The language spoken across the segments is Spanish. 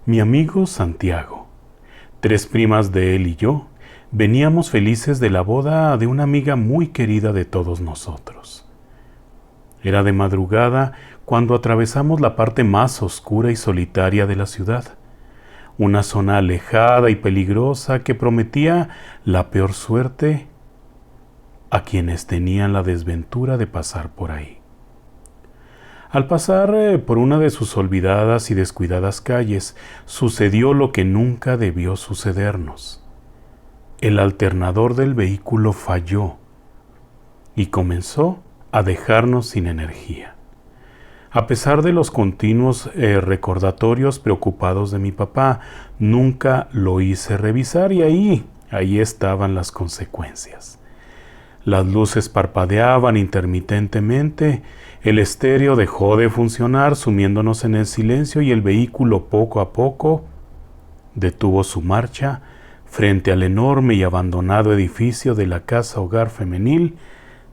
Mi amigo Santiago, 3 primas de él y yo, veníamos felices de la boda de una amiga muy querida de todos nosotros. Era de madrugada cuando atravesamos la parte más oscura y solitaria de la ciudad, una zona alejada y peligrosa que prometía la peor suerte a quienes tenían la desventura de pasar por ahí. Al pasar por una de sus olvidadas y descuidadas calles, sucedió lo que nunca debió sucedernos. El alternador del vehículo falló y comenzó a dejarnos sin energía. A pesar de los continuos recordatorios preocupados de mi papá, nunca lo hice revisar y ahí estaban las consecuencias. Las luces parpadeaban intermitentemente, el estéreo dejó de funcionar sumiéndonos en el silencio y el vehículo poco a poco detuvo su marcha frente al enorme y abandonado edificio de la Casa Hogar Femenil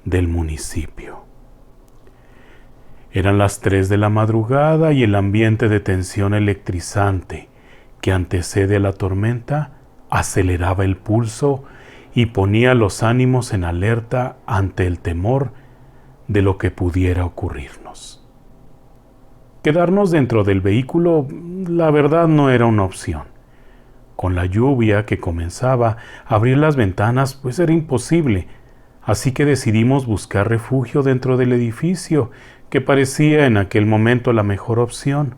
del municipio. Eran las 3 de la madrugada y el ambiente de tensión electrizante que antecede a la tormenta aceleraba el pulso y ponía los ánimos en alerta ante el temor de lo que pudiera ocurrirnos. Quedarnos dentro del vehículo, la verdad, no era una opción. Con la lluvia que comenzaba, abrir las ventanas pues era imposible, así que decidimos buscar refugio dentro del edificio, que parecía en aquel momento la mejor opción,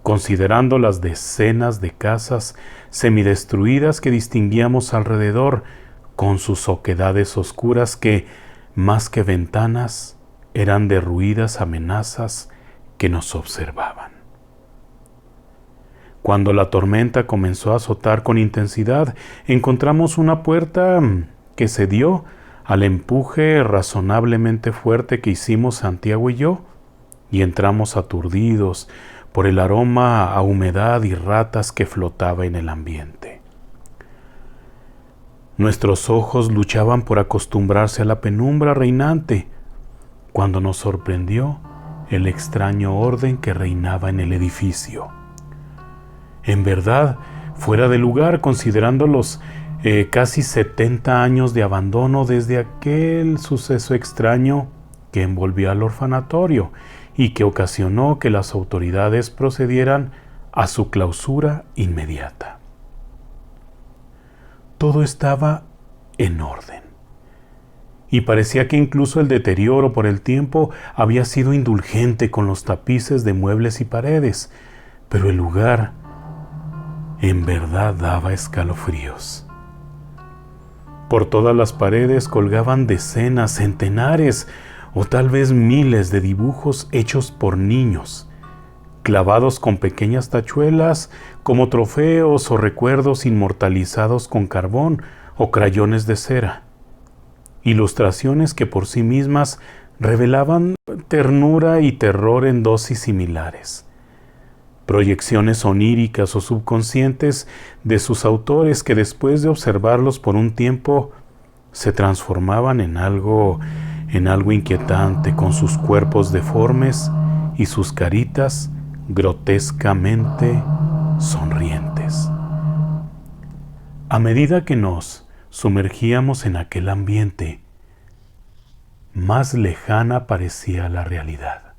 considerando las decenas de casas semidestruidas que distinguíamos alrededor, con sus oquedades oscuras que, más que ventanas, eran derruidas amenazas que nos observaban. Cuando la tormenta comenzó a azotar con intensidad, encontramos una puerta que cedió al empuje razonablemente fuerte que hicimos Santiago y yo, y entramos aturdidos por el aroma a humedad y ratas que flotaba en el ambiente. Nuestros ojos luchaban por acostumbrarse a la penumbra reinante, cuando nos sorprendió el extraño orden que reinaba en el edificio. En verdad, fuera de lugar, considerando los casi 70 años de abandono desde aquel suceso extraño que envolvió al orfanatorio y que ocasionó que las autoridades procedieran a su clausura inmediata. Todo estaba en orden, y parecía que incluso el deterioro por el tiempo había sido indulgente con los tapices de muebles y paredes, pero el lugar en verdad daba escalofríos. Por todas las paredes colgaban decenas, centenares o tal vez miles de dibujos hechos por niños, clavados con pequeñas tachuelas como trofeos o recuerdos inmortalizados con carbón o crayones de cera. Ilustraciones que por sí mismas revelaban ternura y terror en dosis similares. Proyecciones oníricas o subconscientes de sus autores que después de observarlos por un tiempo se transformaban en algo inquietante con sus cuerpos deformes y sus caritas grotescamente sonrientes. A medida que nos sumergíamos en aquel ambiente, más lejana parecía la realidad.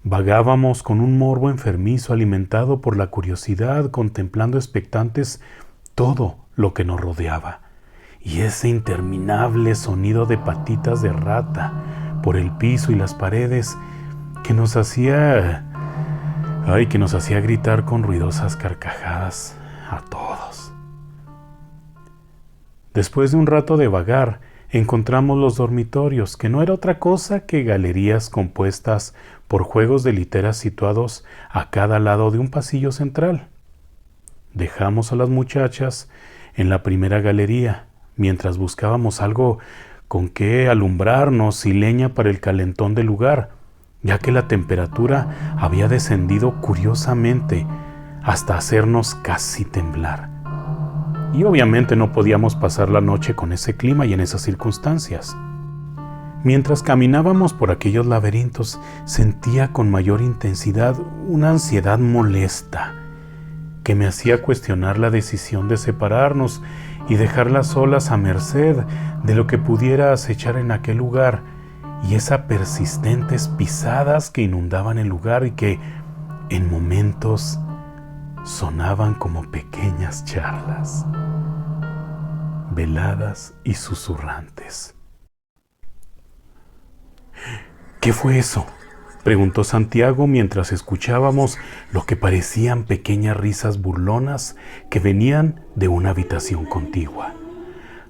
Vagábamos con un morbo enfermizo alimentado por la curiosidad, contemplando expectantes todo lo que nos rodeaba, y ese interminable sonido de patitas de rata por el piso y las paredes que nos hacía gritar con ruidosas carcajadas a todos. Después de un rato de vagar, encontramos los dormitorios, que no era otra cosa que galerías compuestas por juegos de literas situados a cada lado de un pasillo central. Dejamos a las muchachas en la primera galería, mientras buscábamos algo con que alumbrarnos y leña para el calentón del lugar, ya que la temperatura había descendido curiosamente hasta hacernos casi temblar. Y obviamente no podíamos pasar la noche con ese clima y en esas circunstancias. Mientras caminábamos por aquellos laberintos, sentía con mayor intensidad una ansiedad molesta que me hacía cuestionar la decisión de separarnos y dejarlas solas a merced de lo que pudiera acechar en aquel lugar y esas persistentes pisadas que inundaban el lugar y que, en momentos, sonaban como pequeñas charlas, veladas y susurrantes. ¿Qué fue eso?, preguntó Santiago mientras escuchábamos lo que parecían pequeñas risas burlonas que venían de una habitación contigua.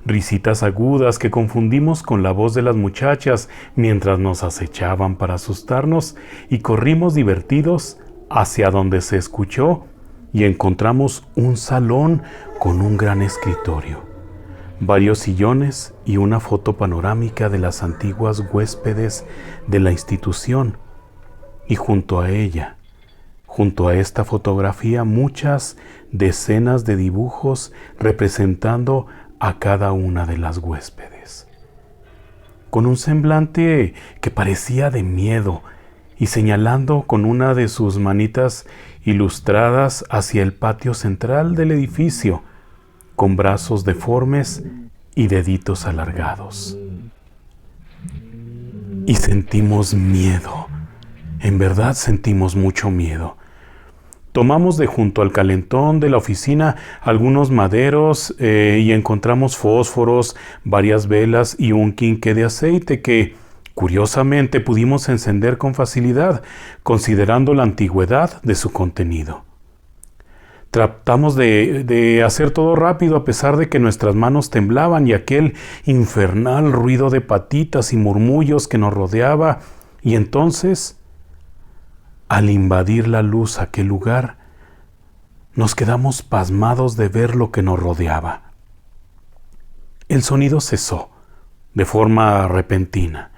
Risitas agudas que confundimos con la voz de las muchachas mientras nos acechaban para asustarnos, y corrimos divertidos hacia donde se escuchó y encontramos un salón con un gran escritorio, varios sillones y una foto panorámica de las antiguas huéspedes de la institución. Y junto a ella, junto a esta fotografía, muchas decenas de dibujos representando a cada una de las huéspedes, con un semblante que parecía de miedo y señalando con una de sus manitas ilustradas hacia el patio central del edificio, con brazos deformes y deditos alargados. Y sentimos miedo. En verdad sentimos mucho miedo. Tomamos de junto al calentón de la oficina algunos maderos y encontramos fósforos, varias velas y un quinqué de aceite que, curiosamente, pudimos encender con facilidad, considerando la antigüedad de su contenido. Tratamos de hacer todo rápido a pesar de que nuestras manos temblaban y aquel infernal ruido de patitas y murmullos que nos rodeaba, y entonces, al invadir la luz aquel lugar, nos quedamos pasmados de ver lo que nos rodeaba. El sonido cesó de forma repentina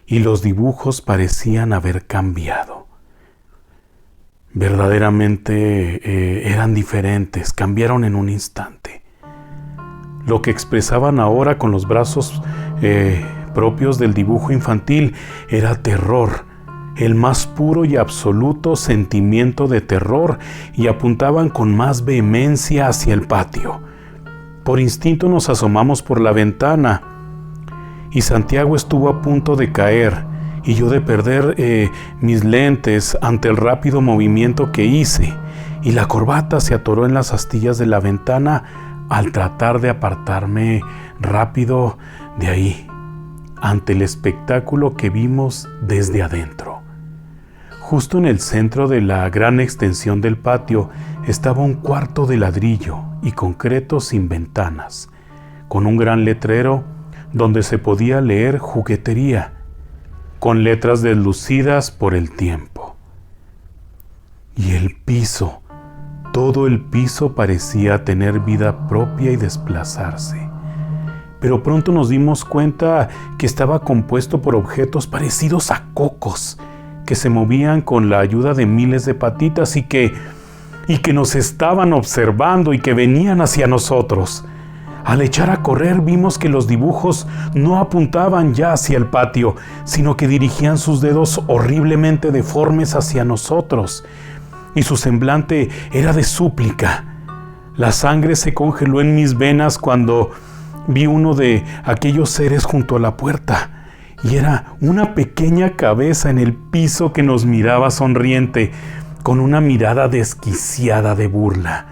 y los dibujos parecían haber cambiado. Verdaderamente eran diferentes, cambiaron en un instante. Lo que expresaban ahora con los brazos propios del dibujo infantil era terror, el más puro y absoluto sentimiento de terror, y apuntaban con más vehemencia hacia el patio. Por instinto nos asomamos por la ventana, y Santiago estuvo a punto de caer, y yo de perder mis lentes ante el rápido movimiento que hice, y la corbata se atoró en las astillas de la ventana al tratar de apartarme rápido de ahí, ante el espectáculo que vimos desde adentro. Justo en el centro de la gran extensión del patio estaba un cuarto de ladrillo y concreto sin ventanas, con un gran letrero donde se podía leer juguetería, con letras deslucidas por el tiempo. Y el piso, todo el piso parecía tener vida propia y desplazarse. Pero pronto nos dimos cuenta que estaba compuesto por objetos parecidos a cocos, que se movían con la ayuda de miles de patitas y que nos estaban observando y que venían hacia nosotros. Al echar a correr vimos que los dibujos no apuntaban ya hacia el patio, sino que dirigían sus dedos horriblemente deformes hacia nosotros, y su semblante era de súplica. La sangre se congeló en mis venas cuando vi uno de aquellos seres junto a la puerta, y era una pequeña cabeza en el piso que nos miraba sonriente, con una mirada desquiciada de burla,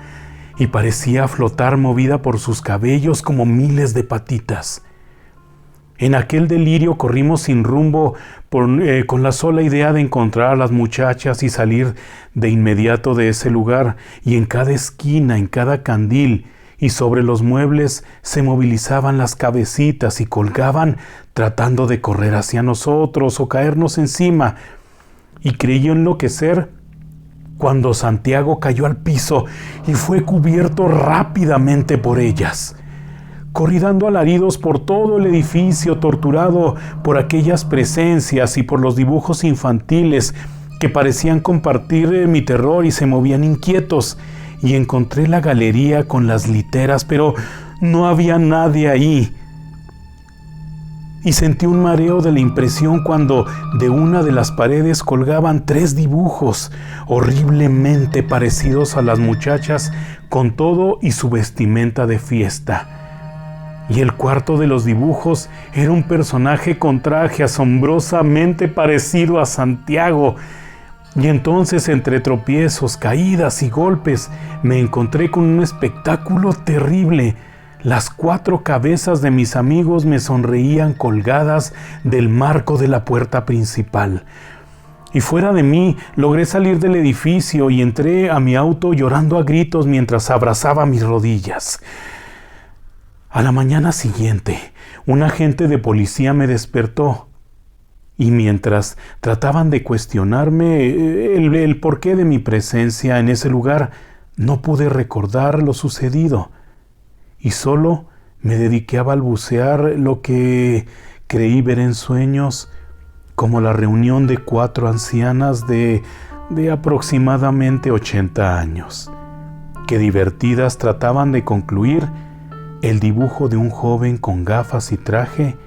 y parecía flotar movida por sus cabellos como miles de patitas. En aquel delirio corrimos sin rumbo con la sola idea de encontrar a las muchachas y salir de inmediato de ese lugar, y en cada esquina, en cada candil y sobre los muebles se movilizaban las cabecitas y colgaban tratando de correr hacia nosotros o caernos encima, y creí enloquecer cuando Santiago cayó al piso y fue cubierto rápidamente por ellas. Corrí dando alaridos por todo el edificio, torturado por aquellas presencias y por los dibujos infantiles que parecían compartir mi terror y se movían inquietos, y encontré la galería con las literas, pero no había nadie ahí. y sentí un mareo de la impresión cuando de una de las paredes colgaban 3 dibujos horriblemente parecidos a las muchachas con todo y su vestimenta de fiesta. Y el cuarto de los dibujos era un personaje con traje asombrosamente parecido a Santiago. Y entonces, entre tropiezos, caídas y golpes, me encontré con un espectáculo terrible. Las 4 cabezas de mis amigos me sonreían colgadas del marco de la puerta principal. Y fuera de mí, logré salir del edificio y entré a mi auto llorando a gritos mientras abrazaba mis rodillas. A la mañana siguiente, un agente de policía me despertó. Y mientras trataban de cuestionarme el porqué de mi presencia en ese lugar, no pude recordar lo sucedido. Y solo me dediqué a balbucear lo que creí ver en sueños, como la reunión de 4 ancianas de aproximadamente 80 años, que divertidas trataban de concluir el dibujo de un joven con gafas y traje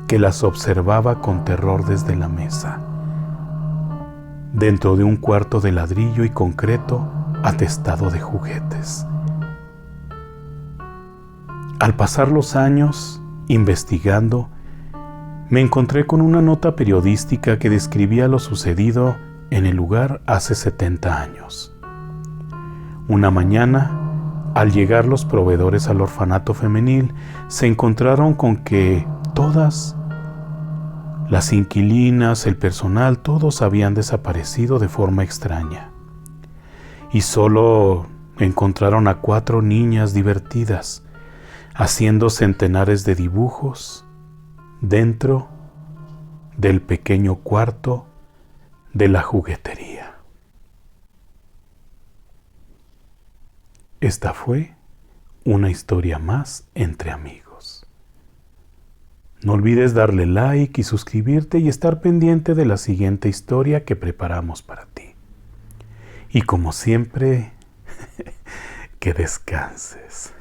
que las observaba con terror desde la mesa, dentro de un cuarto de ladrillo y concreto atestado de juguetes. Al pasar los años, investigando, me encontré con una nota periodística que describía lo sucedido en el lugar hace 70 años. Una mañana, al llegar los proveedores al orfanato femenil, se encontraron con que todas, las inquilinas, el personal, todos habían desaparecido de forma extraña. Y solo encontraron a 4 niñas divertidas, haciendo centenares de dibujos dentro del pequeño cuarto de la juguetería. Esta fue una historia más entre amigos. No olvides darle like y suscribirte y estar pendiente de la siguiente historia que preparamos para ti. Y como siempre, que descanses.